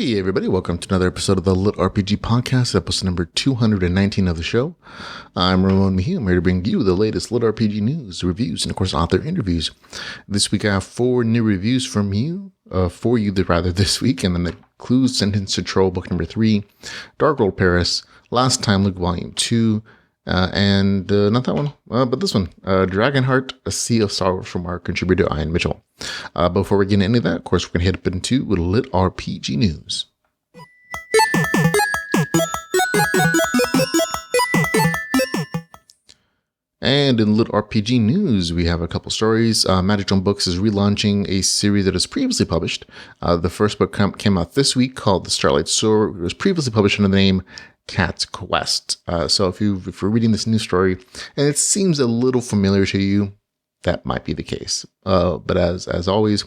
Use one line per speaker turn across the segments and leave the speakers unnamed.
Hey everybody, welcome to another episode of the LitRPG podcast, episode number 219 of the show. I'm Ramon Mejia. I'm here to bring you the latest LitRPG news, reviews, and of course author interviews. This week I have 4 new reviews for you this week, and then the Clues Sentence to Troll book number 3, Darkworlds Paris, Last Time Luke volume 2, and not that one, but this one, Dragonheart, A Sea of Sorrows from our contributor Ian Mitchell. Before we get into any of that, of course, we're going to hit up into LitRPG news. And in LitRPG news, we have a couple stories. Magic Jump Books is relaunching a series that was previously published. The first book came out this week called The Starlight Soar. It was previously published under the name Cat's Quest. So if you're reading this new story and it seems a little familiar to you, that might be the case. But as always,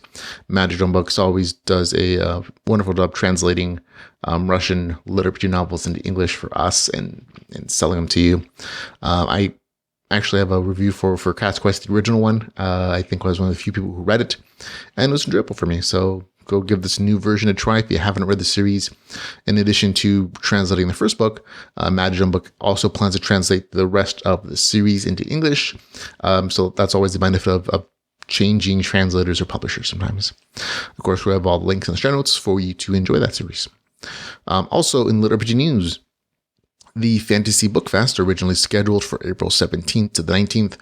Magic Jump Books always does a wonderful job translating Russian LitRPG novels into English for us and selling them to you. I actually have a review for Cat's Quest, the original one. I think I was one of the few people who read it, and it was enjoyable for me. So go give this new version a try if you haven't read the series. In addition to translating the first book, Magic Jump Book also plans to translate the rest of the series into English. So that's always the benefit of changing translators or publishers sometimes. Of course, we have all the links in the show notes for you to enjoy that series. Also in LitRPG news, the Fantasy Book Fest, originally scheduled for April 17th to the 19th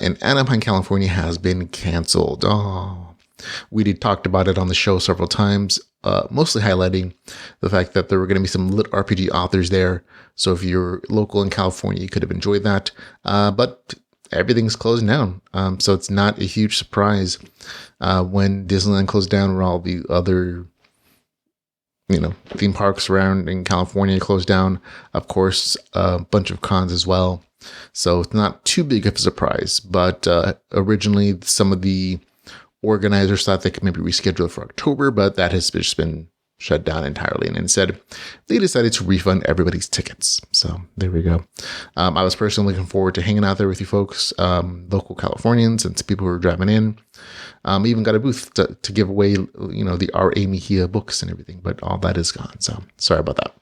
in Anaheim, California, has been canceled. Oh, we talked about it on the show several times, mostly highlighting the fact that there were going to be some LitRPG authors there. So if you're local in California, you could have enjoyed that. But everything's closing down. So it's not a huge surprise when Disneyland closed down or all the other theme parks around in California closed down. Of course, a bunch of cons as well. So it's not too big of a surprise. But originally, some of the organizers thought they could maybe reschedule it for October, but that has just been shut down entirely. And instead, they decided to refund everybody's tickets. So there we go. I was personally looking forward to hanging out there with you folks, local Californians and people who are driving in. Even got a booth to give away, the R.A. Mejia books and everything, but all that is gone. So sorry about that.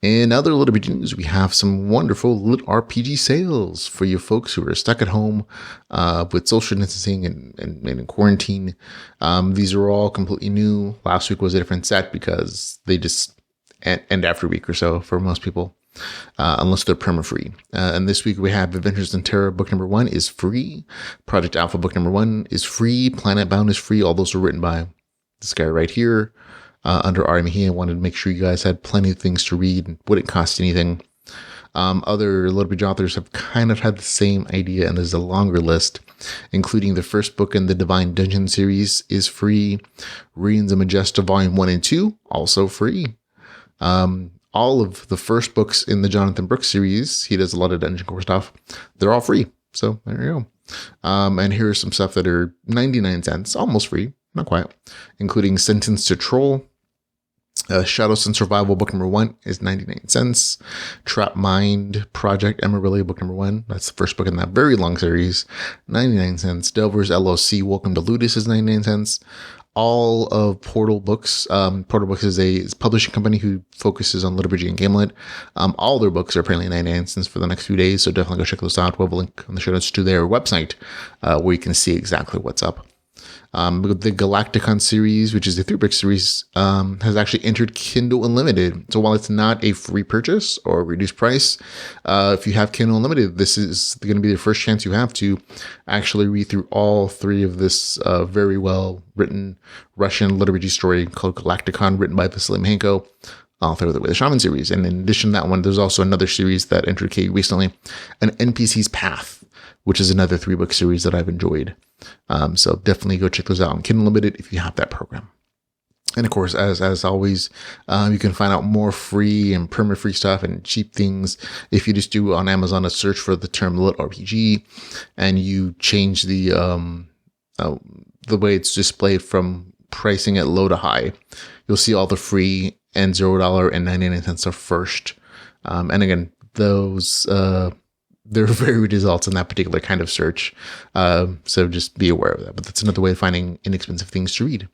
In other LitRPG news, we have some wonderful LitRPG sales for you folks who are stuck at home with social distancing and in quarantine. These are all completely new. Last week was a different set because they just end after a week or so for most people, unless they're perma-free. And this week we have Adventures in Terra book number 1 is free. Project Alpha book number 1 is free. Planet Bound is free. All those are written by this guy right here. Under R.A. Mejia. I wanted to make sure you guys had plenty of things to read and wouldn't cost anything. Other LitRPG authors have kind of had the same idea, and there's a longer list, including the first book in the Divine Dungeon series is free. Reigns of Majesta Volume 1 and 2, also free. All of the first books in the Jonathan Brooks series, he does a lot of Dungeon Core stuff, they're all free. So there you go. And here's some stuff that are 99 cents, almost free, not quite, including Sentence to Troll. Shadows and Survival book number 1 is 99 cents. Trap Mind Project Amarillo book number 1. That's the first book in that very long series. 99 cents. Delvers LLC Welcome to Ludus is 99 cents. All of Portal Books. Portal Books is a publishing company who focuses on LitRPG and Gamelit. All their books are apparently 99 cents for the next few days. So definitely go check those out. We'll have a link on the show notes to their website where you can see exactly what's up. The Galacticon series, which is the 3-book series, has actually entered Kindle Unlimited. So while it's not a free purchase or reduced price, if you have Kindle Unlimited, this is going to be the first chance you have to actually read through all 3 of this very well written Russian LitRPG story called Galacticon, written by Vasily Mihenko, author of the Shaman series. And in addition to that one, there's also another series that entered K recently, an NPC's Path, which is another 3-book series that I've enjoyed. So definitely go check those out on Kindle Unlimited if you have that program. And of course, as always, you can find out more free and perma-free stuff and cheap things if you just do on Amazon a search for the term LitRPG and you change the way it's displayed from pricing at low to high. You'll see all the free and $0 and 99 cents are first. And again, those there are varied results in that particular kind of search. So just be aware of that. But that's another way of finding inexpensive things to read.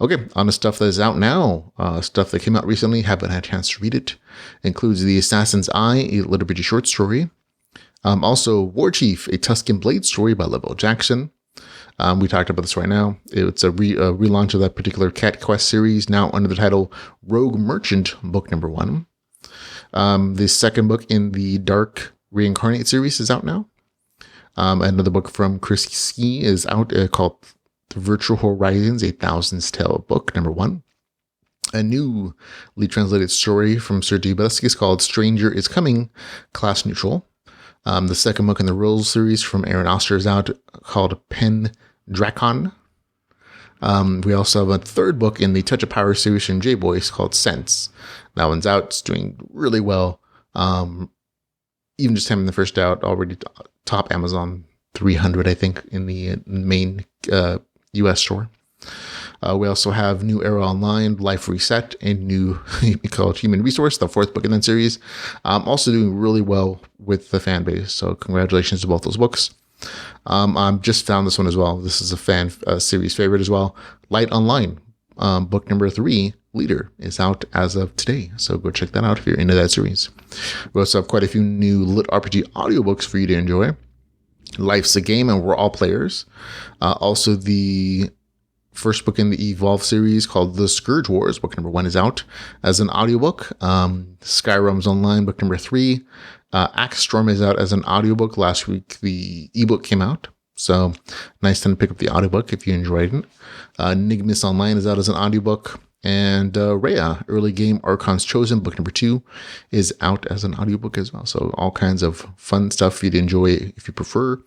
Okay, on the stuff that is out now, stuff that came out recently, haven't had a chance to read it, includes The Assassin's Eye, a LitRPG short story. Also, War Chief, a Tuscan Blade story by Lavelle Jackson. We talked about this right now. It's a relaunch of that particular Cat Quest series, now under the title Rogue Merchant, book number 1. The second book in the Dark Reincarnate series is out now. Another book from Chris Ski is out called The Virtual Horizons, A Thousand's Tale, book number 1. A newly translated story from Sergei Belsky is called Stranger is Coming, Class Neutral. The second book in the Rules series from Aaron Oster is out called Pen Drakon. We also have a third book in the Touch of Power series from J-Boys called Sense. That one's out. It's doing really well. Even just having the first out, already top Amazon 300, I think, in the main US store. We also have New Era Online, Life Reset, and new called Human Resource, the fourth book in that series. Also doing really well with the fan base. So congratulations to both those books. I just found this one as well. This is a fan series favorite as well. Light Online, book number 3, Leader, is out as of today. So go check that out if you're into that series. We also have quite a few new LitRPG audiobooks for you to enjoy. Life's a Game and We're All Players. Also the first book in the Evolve series called The Scourge Wars, book number 1 is out as an audiobook. Skyrim's Online, book number 3. Axe Storm is out as an audiobook. Last week, the ebook came out. So nice time to pick up the audiobook if you enjoyed it. Nigmis Online is out as an audiobook. And Rhea, Early Game Archon's Chosen, book number 2, is out as an audiobook as well. So all kinds of fun stuff for you to enjoy if you prefer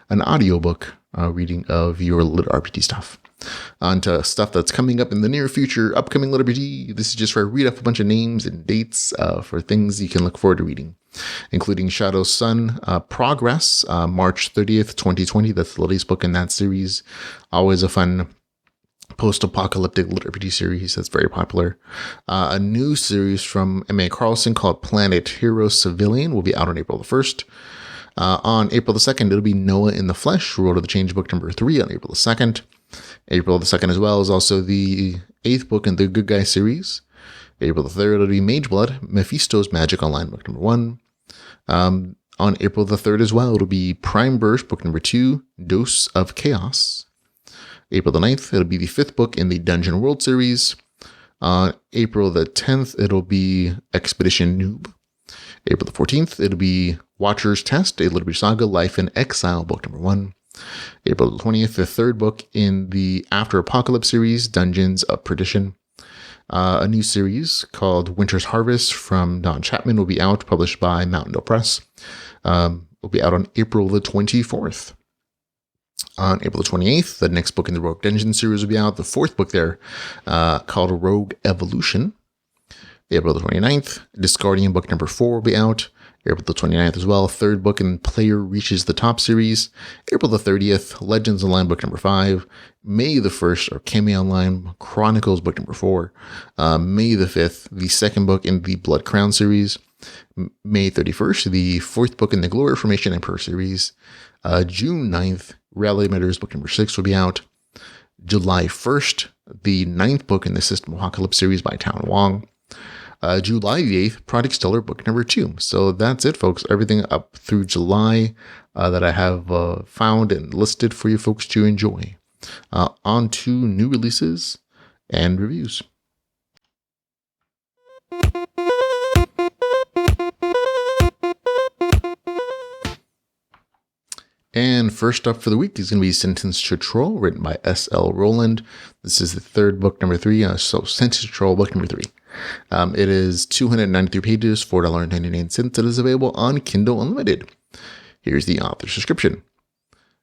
an audiobook reading of your LitRPG stuff. On to stuff that's coming up in the near future, upcoming LitRPG. This is just where I read off a bunch of names and dates for things you can look forward to reading, including Shadow Sun Progress, March 30th, 2020. That's the latest book in that series. Always a fun post-apocalyptic LitRPG series that's very popular. A new series from M.A. Carlson called Planet Hero Civilian will be out on April the 1st. On April the 2nd, it'll be Noah in the Flesh, Road of the Change, book number 3 on April the 2nd. April the 2nd as well is also the 8th book in the Good Guy series. April the 3rd, it'll be Mageblood, Mephisto's Magic Online, book number 1. On April the 3rd as well, it'll be Prime Burst, book number 2, Dose of Chaos. April the 9th, it'll be the 5th book in the Dungeon World series. On April the 10th, it'll be Expedition Noob. April the 14th, it'll be Watcher's Test, a LitRPG Saga, Life in Exile, book number 1. April the 20th, the 3rd book in the After Apocalypse series, Dungeons of Perdition. A new series called Winter's Harvest from Don Chapman will be out, published by Mountain Dew Press. Will be out on April the 24th. On April the 28th, the next book in the Rogue Dungeon series will be out, the 4th book there, called Rogue Evolution. April the 29th, Discardian book number 4 will be out. April the 29th as well, 3rd book in Player Reaches the Top series. April the 30th, Legends Online book number 5. May the 1st, Arcane Online Chronicles book number 4. May the 5th, the 2nd book in the Blood Crown series. May 31st, the 4th book in the Glory Formation Emperor series. June 9th, Reality Matters book number 6 will be out. July 1st, the 9th book in the System Apocalypse series by Town Wong. July the 8th, Project Stellar book number 2. So that's it, folks. Everything up through July that I have found and listed for you folks to enjoy. On to new releases and reviews. And first up for the week is going to be Sentenced to Troll, written by S.L. Rowland. This is the 3rd book, number 3. So Sentenced to Troll, book number 3. It is 293 pages, $4.99. It is available on Kindle Unlimited. Here's the author's description.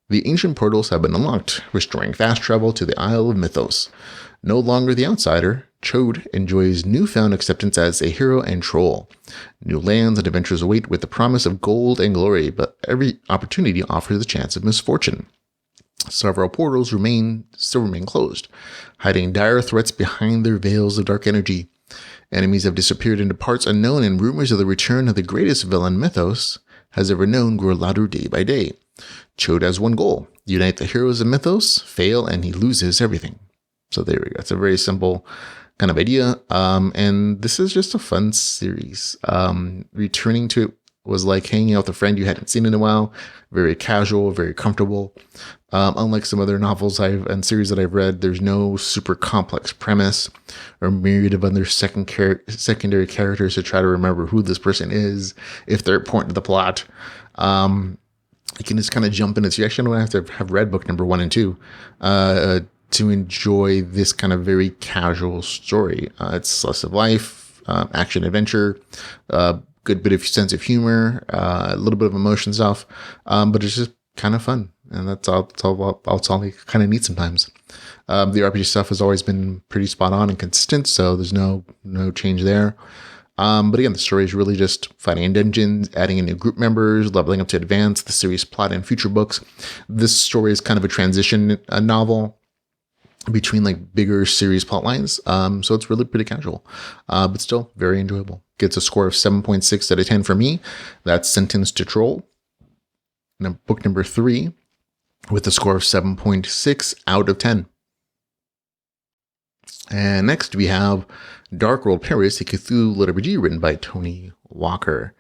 The ancient portals have been unlocked, restoring fast travel to the Isle of Mythos. No longer the outsider, Chode enjoys newfound acceptance as a hero and troll. New lands and adventures await with the promise of gold and glory, but every opportunity offers the chance of misfortune. Several portals still remain closed, hiding dire threats behind their veils of dark energy. Enemies have disappeared into parts unknown, and rumors of the return of the greatest villain Mythos has ever known grow louder day by day. Chode has one goal: unite the heroes of Mythos, fail, and he loses everything. So there we go. It's a very simple kind of idea. And this is just a fun series. Returning to it was like hanging out with a friend you hadn't seen in a while. Very casual, very comfortable. Unlike some other novels and series that I've read, there's no super complex premise or myriad of other secondary characters to try to remember who this person is, if they're important to the plot. You can just kind of jump into it. So you actually don't have to have read book number 1 and 2 to enjoy this kind of very casual story. It's slice of life, action adventure, good bit of sense of humor, a little bit of emotion stuff, but it's just kind of fun, and that's all you kind of need sometimes. The RPG stuff has always been pretty spot on and consistent, so there's no change there. But again, the story is really just fighting in dungeons, adding in new group members, leveling up to advance the series plot in future books. This story is kind of a transition novel between like bigger series plot lines. So it's really pretty casual, but still very enjoyable. Gets a score of 7.6 out of 10 for me. That's Sentenced to Troll. Now, book number 3 with a score of 7.6 out of 10. And next we have Darkworlds Paris, a Cthulhu LitRPG written by Tony Walker.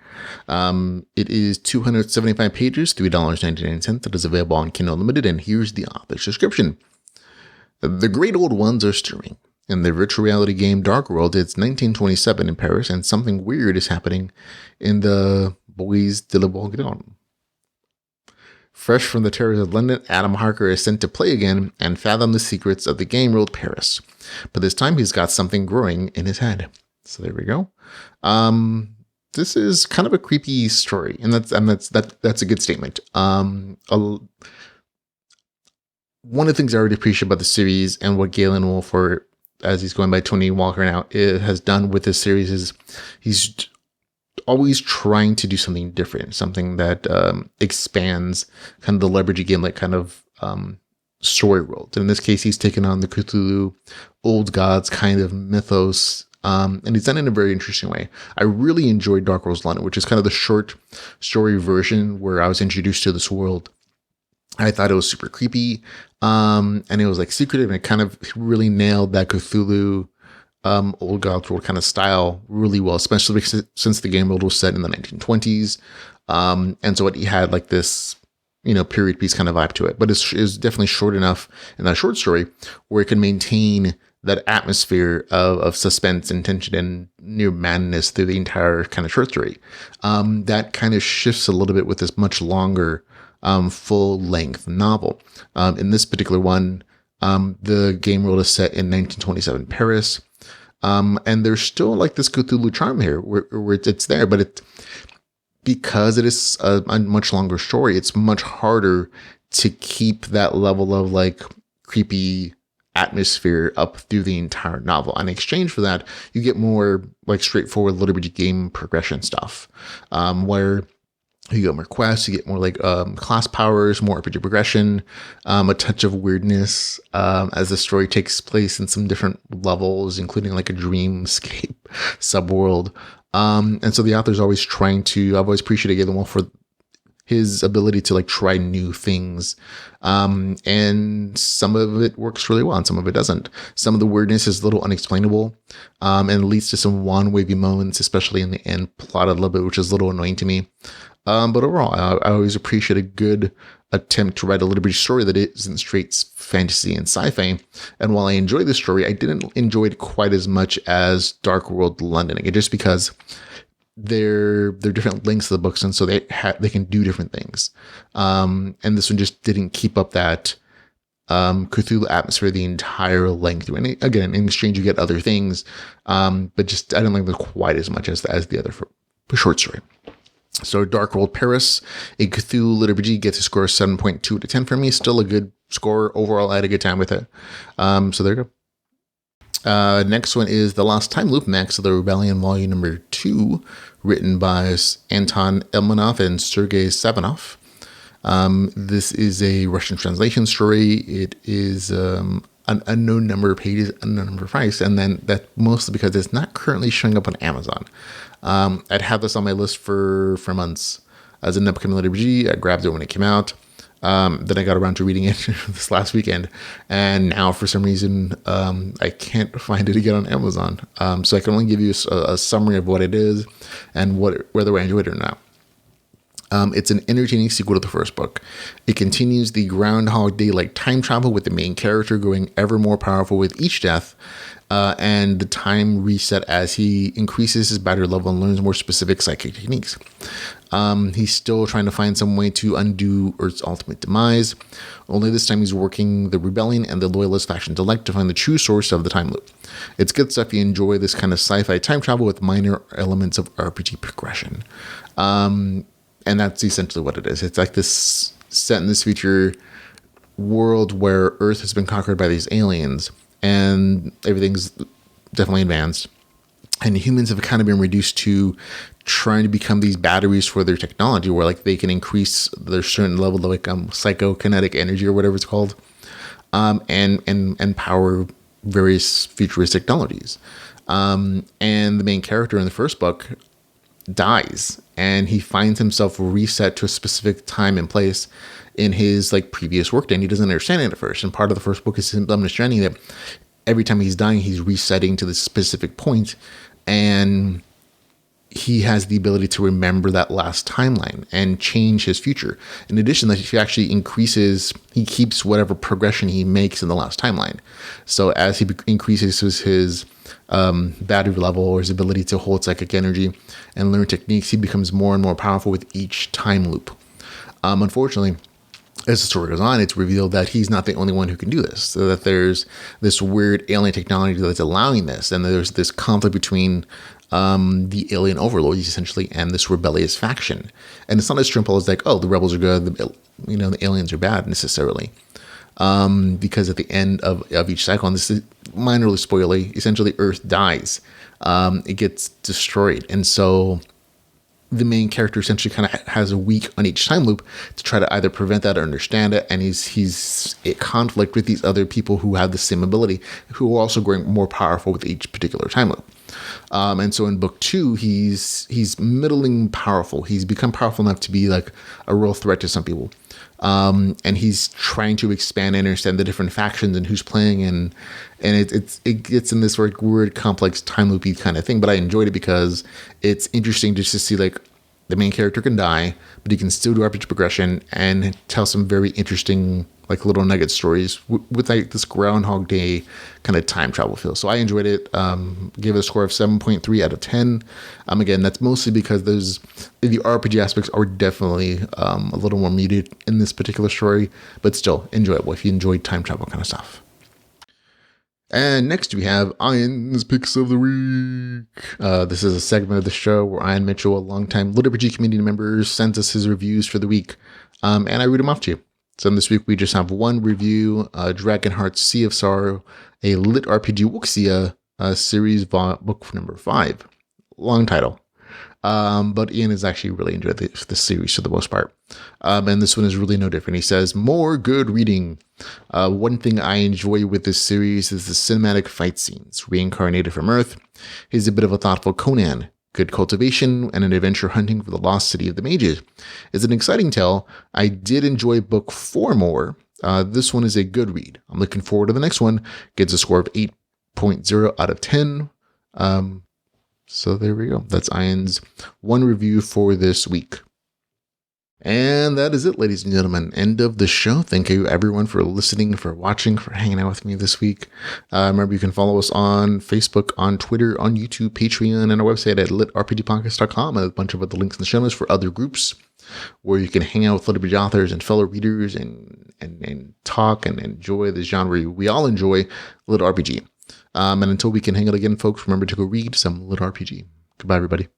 It is 275 pages, $3.99. It is available on Kindle Unlimited, and here's the author's description. The great old ones are stirring. In the virtual reality game Darkworld, it's 1927 in Paris, and something weird is happening in the Bois de la Bourgogne. Fresh from the terrors of London, Adam Harker is sent to play again and fathom the secrets of the game world Paris. But this time he's got something growing in his head. So there we go. This is kind of a creepy story, and that's a good statement. One of the things I already appreciate about the series and what Galen Wolfe, or as he's going by Tony Walker now, has done with this series is he's always trying to do something different, something that expands kind of the LitRPG game, like kind of story world. And in this case, he's taken on the Cthulhu old gods kind of mythos, and he's done it in a very interesting way. I really enjoyed Darkworlds London, which is kind of the short story version where I was introduced to this world. I thought it was super creepy, and it was like secretive, and it kind of really nailed that Cthulhu old gods world kind of style really well, especially since the game world was set in the 1920s. And so it had like this, period piece kind of vibe to it, but it's definitely short enough in that short story where it can maintain that atmosphere of suspense and tension and near madness through the entire kind of short story. That kind of shifts a little bit with this much longer full length novel. In this particular one, the game world is set in 1927 Paris. And there's still like this Cthulhu charm here where it's there, but because it is a much longer story, it's much harder to keep that level of like creepy atmosphere up through the entire novel. In exchange for that, you get more like straightforward LitRPG game progression stuff, where you get more quests, you get more like class powers, more RPG progression, a touch of weirdness as the story takes place in some different levels, including like a dreamscape subworld. And so the author's always trying to, I've always appreciated Galen Wolfe for his ability to like try new things. And some of it works really well and some of it doesn't. Some of the weirdness is a little unexplainable, and leads to some wavy moments, especially in the end plot a little bit, which is a little annoying to me. But overall, I always appreciate a good attempt to write a LitRPG story that isn't straight fantasy and sci-fi. And while I enjoy this story, I didn't enjoy it quite as much as Darkworld London, again, just because they're different lengths of the books, and so they can do different things. And this one just didn't keep up that Cthulhu atmosphere the entire length through. And again, in exchange, you get other things, but just I don't like them quite as much as the other for short story. So Darkworld Paris, a Cthulhu LitRPG, gets a score of 7.2 out of 10 for me. Still a good score overall. I had a good time with it. So there you go. Next one is The Lost Time Loop, Max of the Rebellion, Volume number 2, written by Anton Elmanov and Sergei Sabanov. This is a Russian translation story. It is an unknown number of pages, unknown number of price, and then that mostly because it's not currently showing up on Amazon. I'd had this on my list for months as an upcoming LitRPG. I grabbed it when it came out. Then I got around to reading it this last weekend, and now for some reason I can't find it again on Amazon. So I can only give you a summary of what it is and whether I enjoyed it or not. It's an entertaining sequel to the first book. It continues the Groundhog Day-like time travel with the main character growing ever more powerful with each death, and the time reset as he increases his battery level and learns more specific psychic techniques. He's still trying to find some way to undo Earth's ultimate demise. Only this time he's working the rebellion and the loyalist factions alike to find the true source of the time loop. It's good stuff. You enjoy this kind of sci-fi time travel with minor elements of RPG progression. And that's essentially what it is. It's like this set in this future world where Earth has been conquered by these aliens and everything's definitely advanced. And humans have kind of been reduced to trying to become these batteries for their technology where like they can increase their certain level of like psychokinetic energy or whatever it's called, and power various futuristic technologies. And the main character in the first book dies and he finds himself reset to a specific time and place in his like previous workday, and he doesn't understand it at first. And part of the first book is him understanding that every time he's dying, he's resetting to this specific point, and he has the ability to remember that last timeline and change his future. In addition, that he actually he keeps whatever progression he makes in the last timeline. So as he increases his battery level or his ability to hold psychic energy and learn techniques, he becomes more and more powerful with each time loop. Unfortunately, as the story goes on, it's revealed that he's not the only one who can do this. So that there's this weird alien technology that's allowing this, and there's this conflict between the alien overlords essentially and this rebellious faction. And it's not as simple as like, oh, the rebels are good, the aliens are bad necessarily. Because at the end of each cycle, and this is minorly spoilery, essentially Earth dies. It gets destroyed. And so the main character essentially kind of has a week on each time loop to try to either prevent that or understand it. And he's in conflict with these other people who have the same ability, who are also growing more powerful with each particular time loop. And so in book 2, he's middling powerful. He's become powerful enough to be like a real threat to some people. And he's trying to expand and understand the different factions and who's playing, and it gets in this weird complex time loopy kind of thing. But I enjoyed it because it's interesting just to see like the main character can die, but he can still do RPG progression and tell some very interesting like little nugget stories with like this Groundhog Day kind of time travel feel. So I enjoyed it. Gave it a score of 7.3 out of 10. Again, that's mostly because the RPG aspects are definitely a little more muted in this particular story, but still enjoyable if you enjoyed time travel kind of stuff. And next we have Ian's Picks of the Week. This is a segment of the show where Ian Mitchell, a longtime LitRPG community member, sends us his reviews for the week, and I read them off to you. So this week we just have one review, Dragonheart's Sea of Sorrow, a LitRPG Wuxia series book number 5. Long title. But Ian has actually really enjoyed the series for the most part. And this one is really no different. He says, more good reading. One thing I enjoy with this series is the cinematic fight scenes. Reincarnated from Earth, he's a bit of a thoughtful Conan. Good cultivation and an adventure hunting for the lost city of the mages. It's an exciting tale. I did enjoy book 4 more. This one is a good read. I'm looking forward to the next one. Gets a score of 8.0 out of 10. So there we go. That's Ian's one review for this week. And that is it, ladies and gentlemen. End of the show. Thank you, everyone, for listening, for watching, for hanging out with me this week. Remember, you can follow us on Facebook, on Twitter, on YouTube, Patreon, and our website at litrpgpodcast.com, and a bunch of other links in the show notes for other groups where you can hang out with LitRPG authors and fellow readers and talk and enjoy the genre we all enjoy, LitRPG. And until we can hang out again, folks, remember to go read some LitRPG. Goodbye, everybody.